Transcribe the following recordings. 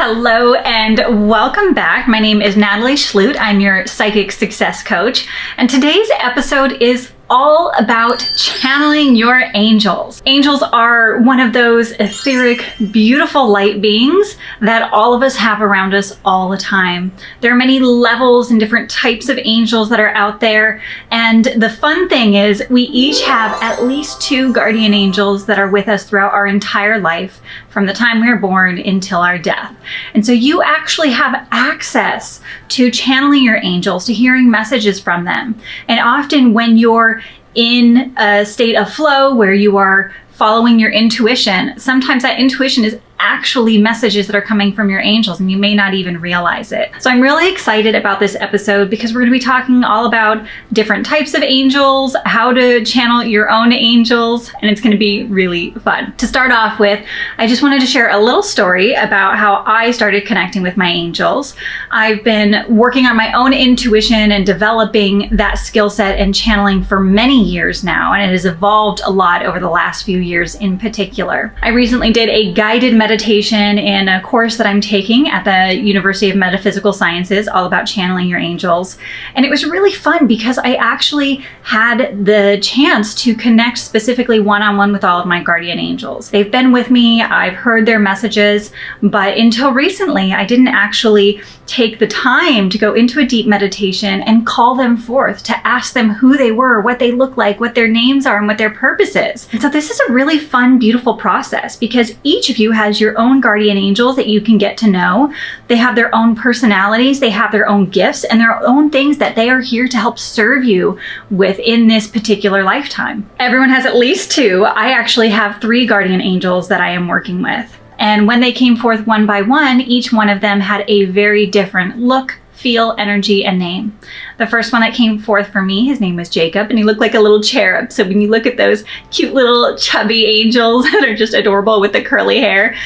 Hello and welcome back. My name is Natalie Schlute. I'm your psychic success coach, and today's episode is all about channeling your angels. Angels are one of those etheric, beautiful light beings that all of us have around us all the time. There are many levels and different types of angels that are out there, and the fun thing is we each have at least 2 guardian angels that are with us throughout our entire life, from the time we were born until our death. And so you actually have access to channeling your angels, to hearing messages from them. And often when you're in a state of flow where you are following your intuition, sometimes that intuition is actually messages that are coming from your angels and you may not even realize it. So I'm really excited about this episode because we're going to be talking all about different types of angels, how to channel your own angels, and it's going to be really fun. To start off with, I just wanted to share a little story about how I started connecting with my angels. I've been working on my own intuition and developing that skill set and channeling for many years now, and it has evolved a lot over the last few years in particular. I recently did a guided meditation in a course that I'm taking at the University of Metaphysical Sciences, all about channeling your angels. And it was really fun because I actually had the chance to connect specifically one-on-one with all of my guardian angels. They've been with me, I've heard their messages, but until recently, I didn't actually take the time to go into a deep meditation and call them forth, to ask them who they were, what they look like, what their names are, and what their purpose is. And so this is a really fun, beautiful process because each of you has your own guardian angels that you can get to know. They have their own personalities, they have their own gifts, and their own things that they are here to help serve you with in this particular lifetime. Everyone has at least 2. I actually have 3 guardian angels that I am working with. And when they came forth one by one, each one of them had a very different look, feel, energy, and name. The first one that came forth for me, his name was Jacob, and he looked like a little cherub. So when you look at those cute little chubby angels that are just adorable with the curly hair,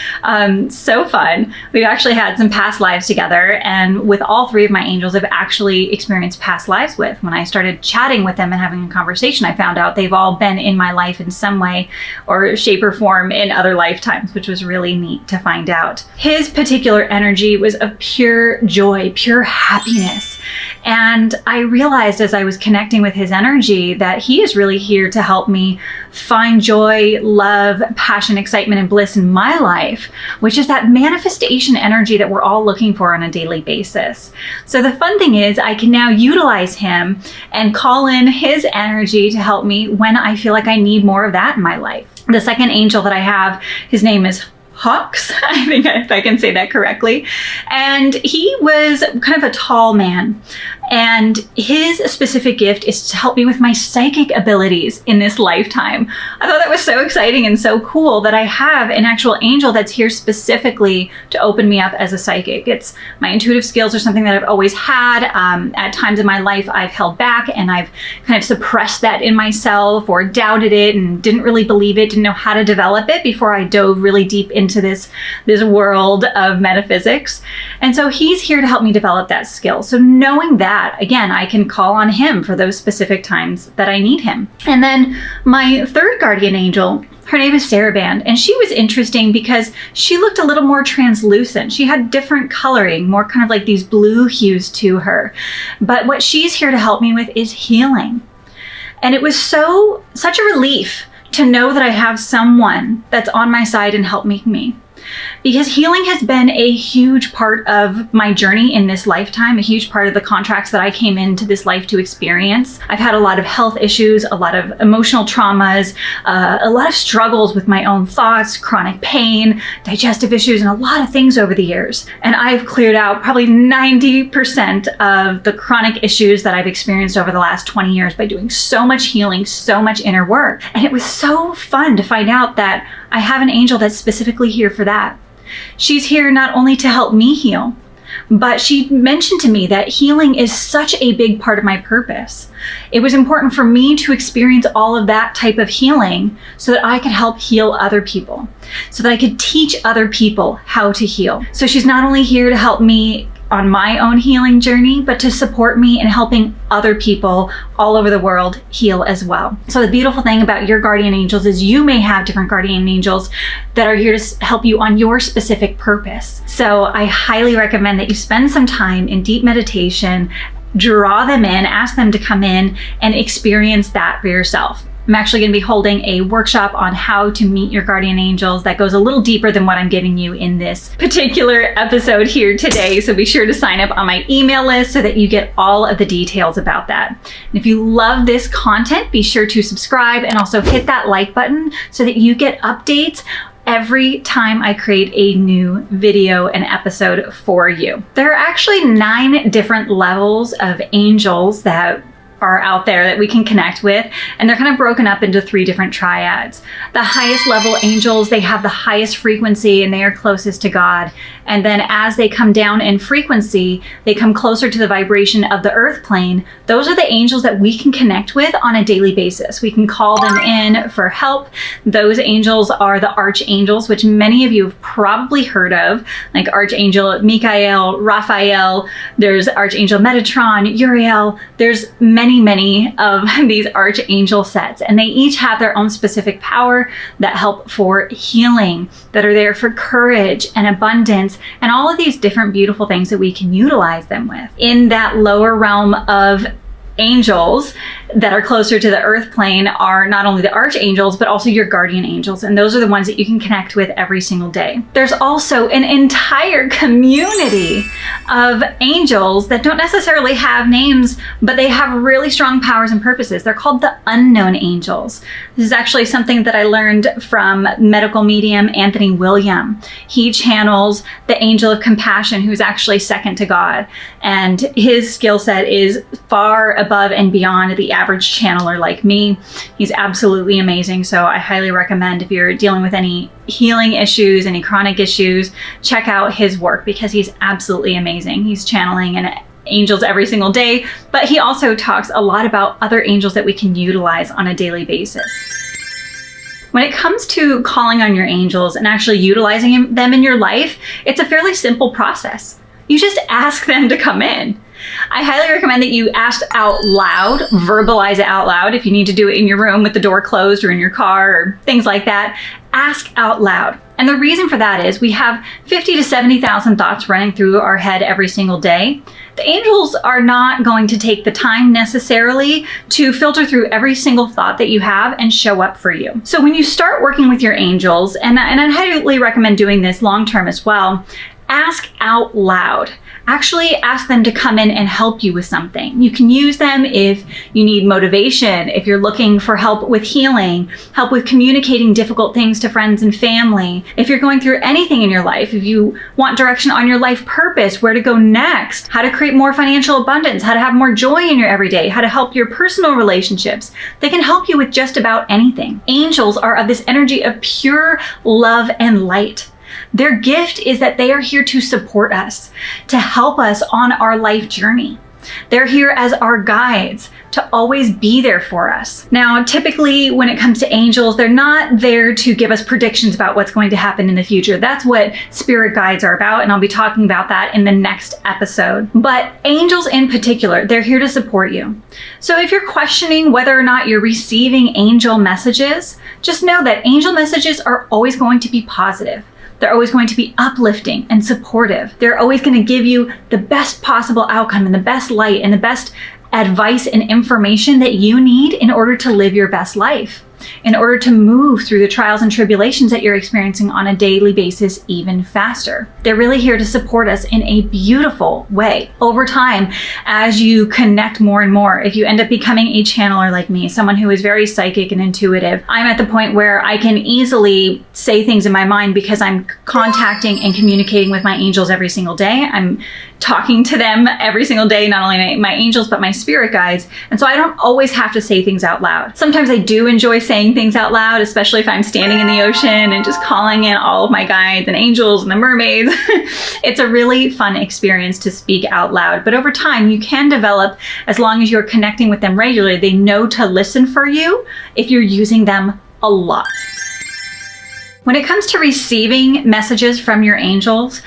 so fun. We've actually had some past lives together, and with all 3 of my angels, I've actually experienced past lives with. When I started chatting with them and having a conversation, I found out they've all been in my life in some way or shape or form in other lifetimes, which was really neat to find out. His particular energy was of pure joy, pure happiness. And I realized as I was connecting with his energy that he is really here to help me find joy, love, passion, excitement, and bliss in my life, which is that manifestation energy that we're all looking for on a daily basis. So the fun thing is I can now utilize him and call in his energy to help me when I feel like I need more of that in my life. The second angel that I have, his name is Hawks, I think if I can say that correctly. And he was kind of a tall man. And his specific gift is to help me with my psychic abilities in this lifetime. I thought that was so exciting and so cool that I have an actual angel that's here specifically to open me up as a psychic. It's my intuitive skills are something that I've always had. At times in my life, I've held back and I've kind of suppressed that in myself or doubted it and didn't really believe it, didn't know how to develop it before I dove really deep into this world of metaphysics. And so he's here to help me develop that skill. So knowing that, again, I can call on him for those specific times that I need him. And then my third guardian angel, her name is Sarah Band, and she was interesting because she looked a little more translucent. She had different coloring, more kind of like these blue hues to her. But what she's here to help me with is healing. And it was such a relief to know that I have someone that's on my side and helping me. Because healing has been a huge part of my journey in this lifetime, a huge part of the contracts that I came into this life to experience. I've had a lot of health issues, a lot of emotional traumas, a lot of struggles with my own thoughts, chronic pain, digestive issues, and a lot of things over the years. And I've cleared out probably 90% of the chronic issues that I've experienced over the last 20 years by doing so much healing, so much inner work. And it was so fun to find out that I have an angel that's specifically here for that. She's here not only to help me heal, but she mentioned to me that healing is such a big part of my purpose. It was important for me to experience all of that type of healing so that I could help heal other people, so that I could teach other people how to heal. So she's not only here to help me on my own healing journey, but to support me in helping other people all over the world heal as well. So the beautiful thing about your guardian angels is you may have different guardian angels that are here to help you on your specific purpose. So I highly recommend that you spend some time in deep meditation, draw them in, ask them to come in and experience that for yourself. I'm actually going to be holding a workshop on how to meet your guardian angels that goes a little deeper than what I'm giving you in this particular episode here today. So be sure to sign up on my email list so that you get all of the details about that. And if you love this content, be sure to subscribe and also hit that like button so that you get updates every time I create a new video and episode for you. There are actually 9 different levels of angels that are out there that we can connect with, and they're kind of broken up into 3 different triads. The highest level angels, they have the highest frequency and they are closest to God. And then as they come down in frequency, they come closer to the vibration of the earth plane. Those are the angels that we can connect with on a daily basis. We can call them in for help. Those angels are the archangels, which many of you have probably heard of, like Archangel Michael, Raphael, there's Archangel Metatron, Uriel. There's many of these archangel sets, and they each have their own specific power that help for healing, that are there for courage and abundance, and all of these different beautiful things that we can utilize them with. In that lower realm of angels that are closer to the earth plane are not only the archangels, but also your guardian angels. And those are the ones that you can connect with every single day. There's also an entire community of angels that don't necessarily have names, but they have really strong powers and purposes. They're called the unknown angels. This is actually something that I learned from medical medium Anthony William. He channels the angel of compassion, who's actually second to God. And his skill set is far above and beyond the average channeler like me. He's absolutely amazing. So I highly recommend, if you're dealing with any healing issues, any chronic issues, check out his work because he's absolutely amazing. He's channeling and angels every single day, but he also talks a lot about other angels that we can utilize on a daily basis. When it comes to calling on your angels and actually utilizing them in your life, it's a fairly simple process. You just ask them to come in. I highly recommend that you ask out loud, verbalize it out loud. If you need to do it in your room with the door closed or in your car or things like that, ask out loud. And the reason for that is we have 50 to 70,000 thoughts running through our head every single day. The angels are not going to take the time necessarily to filter through every single thought that you have and show up for you. So when you start working with your angels, and I highly recommend doing this long term as well, ask out loud. Actually ask them to come in and help you with something. You can use them if you need motivation, if you're looking for help with healing, help with communicating difficult things to friends and family, if you're going through anything in your life, if you want direction on your life purpose, where to go next, how to create more financial abundance, how to have more joy in your everyday, how to help your personal relationships. They can help you with just about anything. Angels are of this energy of pure love and light. Their gift is that they are here to support us, to help us on our life journey. They're here as our guides, to always be there for us. Now, typically when it comes to angels, they're not there to give us predictions about what's going to happen in the future. That's what spirit guides are about, and I'll be talking about that in the next episode. But angels in particular, they're here to support you. So if you're questioning whether or not you're receiving angel messages, just know that angel messages are always going to be positive. They're always going to be uplifting and supportive. They're always going to give you the best possible outcome and the best light and the best advice and information that you need in order to live your best life, in order to move through the trials and tribulations that you're experiencing on a daily basis even faster. They're really here to support us in a beautiful way. Over time, as you connect more and more, if you end up becoming a channeler like me, someone who is very psychic and intuitive, I'm at the point where I can easily say things in my mind because I'm contacting and communicating with my angels every single day. I'm talking to them every single day, not only my angels, but my spirit guides. And so I don't always have to say things out loud. Sometimes I do enjoy saying things out loud, especially if I'm standing in the ocean and just calling in all of my guides and angels and the mermaids. It's a really fun experience to speak out loud. But over time, you can develop, as long as you're connecting with them regularly, they know to listen for you if you're using them a lot. When it comes to receiving messages from your angels,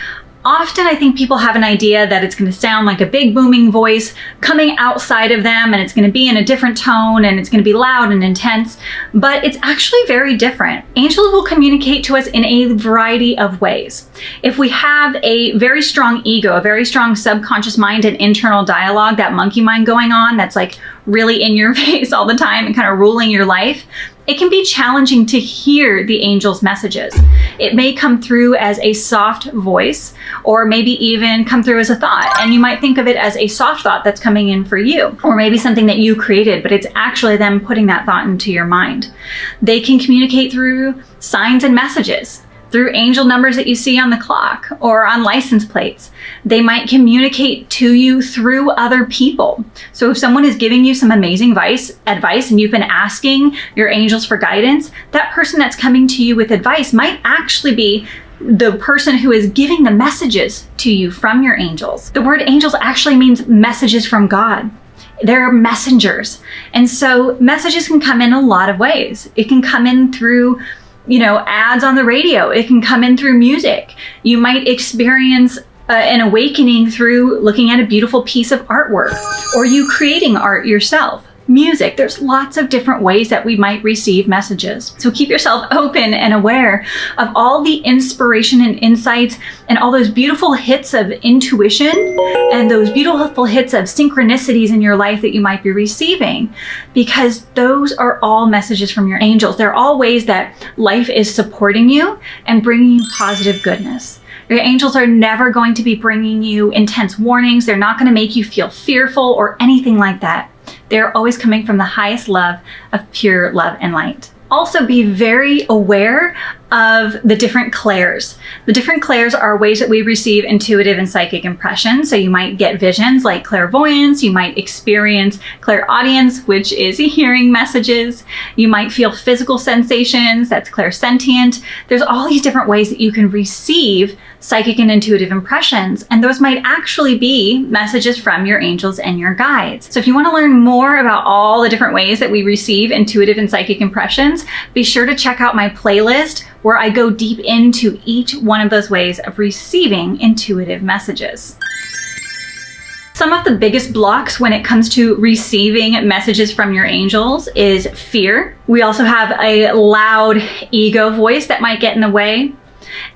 Often I think people have an idea that it's going to sound like a big booming voice coming outside of them, and it's going to be in a different tone, and it's going to be loud and intense, but it's actually very different. Angels will communicate to us in a variety of ways. If we have a very strong ego, a very strong subconscious mind and internal dialogue, that monkey mind going on that's like really in your face all the time and kind of ruling your life, it can be challenging to hear the angel's messages. It may come through as a soft voice, or maybe even come through as a thought. And you might think of it as a soft thought that's coming in for you, or maybe something that you created, but it's actually them putting that thought into your mind. They can communicate through signs and messages, through angel numbers that you see on the clock or on license plates. They might communicate to you through other people. So if someone is giving you some amazing advice and you've been asking your angels for guidance, that person that's coming to you with advice might actually be the person who is giving the messages to you from your angels. The word angels actually means messages from God. They're messengers. And so messages can come in a lot of ways. It can come in through ads on the radio. It can come in through music. You might experience an awakening through looking at a beautiful piece of artwork, or you creating art yourself. Music. There's lots of different ways that we might receive messages. So keep yourself open and aware of all the inspiration and insights and all those beautiful hits of intuition and those beautiful hits of synchronicities in your life that you might be receiving, because those are all messages from your angels. They're all ways that life is supporting you and bringing you positive goodness. Your angels are never going to be bringing you intense warnings. They're not going to make you feel fearful or anything like that. They're always coming from the highest love of pure love and light. Also, be very aware of the different clairs. The different clairs are ways that we receive intuitive and psychic impressions. So you might get visions like clairvoyance. You might experience clairaudience, which is hearing messages. You might feel physical sensations. That's clairsentient. There's all these different ways that you can receive psychic and intuitive impressions. And those might actually be messages from your angels and your guides. So if you want to learn more about all the different ways that we receive intuitive and psychic impressions, be sure to check out my playlist where I go deep into each one of those ways of receiving intuitive messages. Some of the biggest blocks when it comes to receiving messages from your angels is fear. We also have a loud ego voice that might get in the way,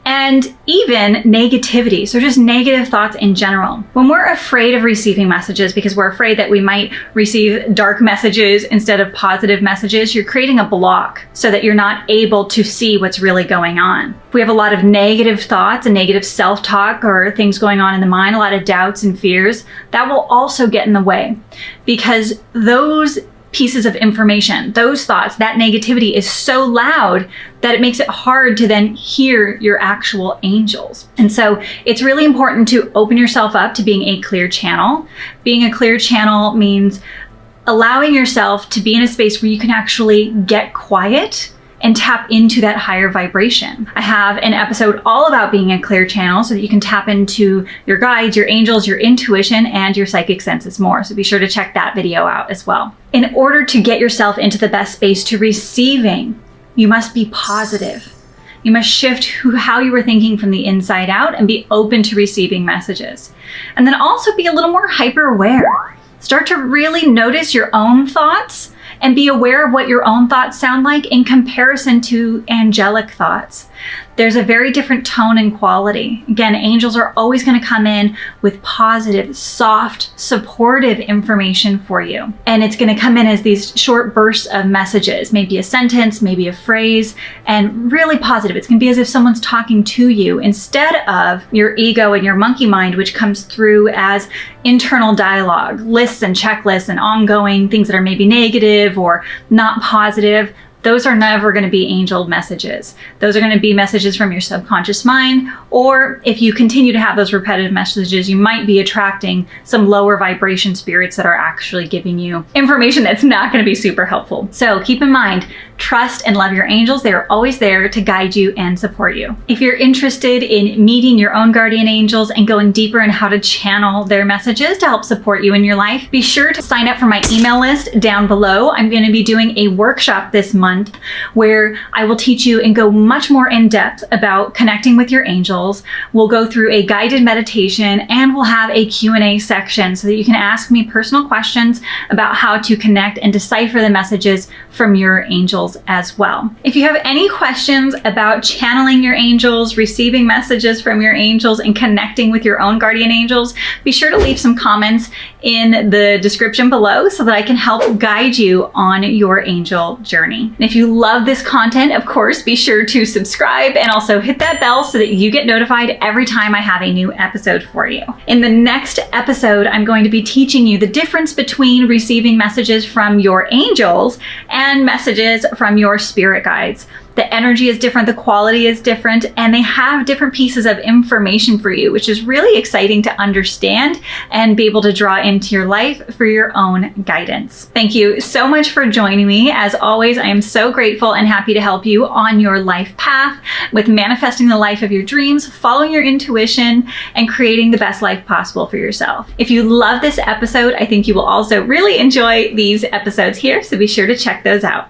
and even negativity. So just negative thoughts in general. When we're afraid of receiving messages because we're afraid that we might receive dark messages instead of positive messages, you're creating a block so that you're not able to see what's really going on. If we have a lot of negative thoughts and negative self-talk or things going on in the mind, a lot of doubts and fears, that will also get in the way, because those pieces of information, those thoughts, that negativity is so loud that it makes it hard to then hear your actual angels. And so it's really important to open yourself up to being a clear channel. Being a clear channel means allowing yourself to be in a space where you can actually get quiet and tap into that higher vibration. I have an episode all about being a clear channel so that you can tap into your guides, your angels, your intuition, and your psychic senses more. So be sure to check that video out as well. In order to get yourself into the best space to receiving, you must be positive. You must shift how you were thinking from the inside out and be open to receiving messages. And then also be a little more hyper aware. Start to really notice your own thoughts and be aware of what your own thoughts sound like in comparison to angelic thoughts. There's a very different tone and quality. Again, angels are always going to come in with positive, soft, supportive information for you. And it's going to come in as these short bursts of messages, maybe a sentence, maybe a phrase, and really positive. It's going to be as if someone's talking to you instead of your ego and your monkey mind, which comes through as internal dialogue, lists and checklists and ongoing things that are maybe negative or not positive. Those are never going to be angel messages. Those are going to be messages from your subconscious mind, or if you continue to have those repetitive messages, you might be attracting some lower vibration spirits that are actually giving you information that's not going to be super helpful. So keep in mind, trust and love your angels. They are always there to guide you and support you. If you're interested in meeting your own guardian angels and going deeper in how to channel their messages to help support you in your life, be sure to sign up for my email list down below. I'm going to be doing a workshop this month where I will teach you and go much more in depth about connecting with your angels. We'll go through a guided meditation and we'll have a Q&A section so that you can ask me personal questions about how to connect and decipher the messages from your angels as well. If you have any questions about channeling your angels, receiving messages from your angels, and connecting with your own guardian angels, be sure to leave some comments in the description below so that I can help guide you on your angel journey. And if you love this content, of course, be sure to subscribe and also hit that bell so that you get notified every time I have a new episode for you. In the next episode, I'm going to be teaching you the difference between receiving messages from your angels and messages from your spirit guides. The energy is different, the quality is different, and they have different pieces of information for you, which is really exciting to understand and be able to draw into your life for your own guidance. Thank you so much for joining me. As always, I am so grateful and happy to help you on your life path with manifesting the life of your dreams, following your intuition, and creating the best life possible for yourself. If you love this episode, I think you will also really enjoy these episodes here, so be sure to check those out.